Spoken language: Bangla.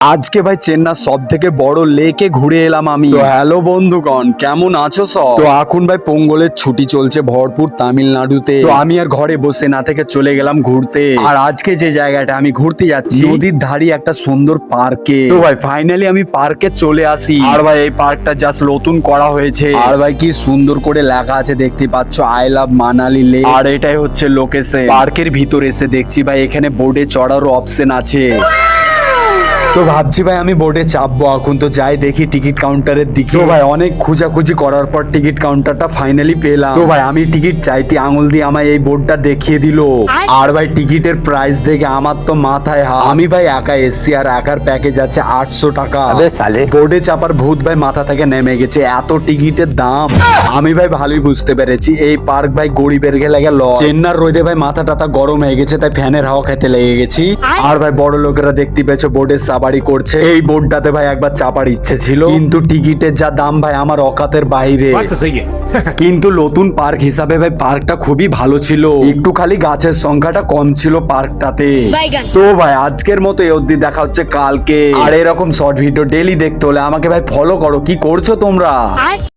আজকে ভাই চেন্নাই সব থেকে বড় লেকে ঘুরে এলাম আমি। তো হ্যালো বন্ধুগণ, কেমন আছো সব? তো এখন ভাই পোঙ্গলের ছুটি চলছে ভরপুর তামিলনাড়ুতে। তো আমি আর ঘরে বসে না থেকে চলে গেলাম ঘুরতে। আর আজকে যে জায়গাটা আমি ঘুরতে যাচ্ছি নদীর ধারে একটা সুন্দর পার্কে। তো ভাই ফাইনালি আমি পার্কে চলে আসি। আর ভাই এই পার্কটা জাস্ট নতুন করা হয়েছে। আর ভাই কি সুন্দর করে লেখা আছে দেখতে পাচ্ছ, আই লাভ মানালি লেক। আর এটাই হচ্ছে লোকেশন। পার্কের ভিতর এসে দেখছি ভাই এখানে বোর্ডে চড়ারও অপশন আছে। তো ভাবছি ভাই আমি বোর্ডে চাপবো এখন। তো যাই দেখি টিকিট কাউন্টারের দিকে। তো ভাই অনেক খোঁজাখুঁজি করার পর টিকিট কাউন্টারটা ফাইনালি পেলাম। তো ভাই আমি টিকিট চাইতে আঙুল দিয়ে আমায় এই বোর্ডটা দেখিয়ে দিল। আর ভাই টিকিটের প্রাইস দেখে আমার তো মাথায় হাত। আমি ভাই একা এসছি আর একার প্যাকেজ আছে 800 টাকা। বোর্ডে চাপার ভূত ভাই মাথা থেকে নেমে গেছে, এত টিকিটের দাম। আমি ভাই ভালোই বুঝতে পেরেছি এই পার্ক ভাই গরিবের গেলে লয়। চেন্নার রোদে ভাই মাথা টাথা গরম হয়ে গেছে, তাই ফ্যানের হাওয়া খেতে লেগে গেছি। আর ভাই বড় লোকেরা দেখতে পেয়েছো বোর্ডের সাবারি করছে। এই বোর্ডটাতে ভাই একবার চাপার ইচ্ছে ছিল, কিন্তু টিকিটের যা দাম ভাই আমার অকাতের বাইরে। কিন্তু নতুন পার্ক হিসাবে ভাই পার্কটা খুবই ভালো ছিল, একটু খালি গাছের সংখ্যাটা কম ছিল পার্কটাতে। তো ভাই আজকের মতো এই অবধি, দেখা হচ্ছে কালকে। আর এরকম শর্ট ভিডিও ডেইলি দেখতে হলে আমাকে ভাই ফলো করো। কি করছো তোমরা?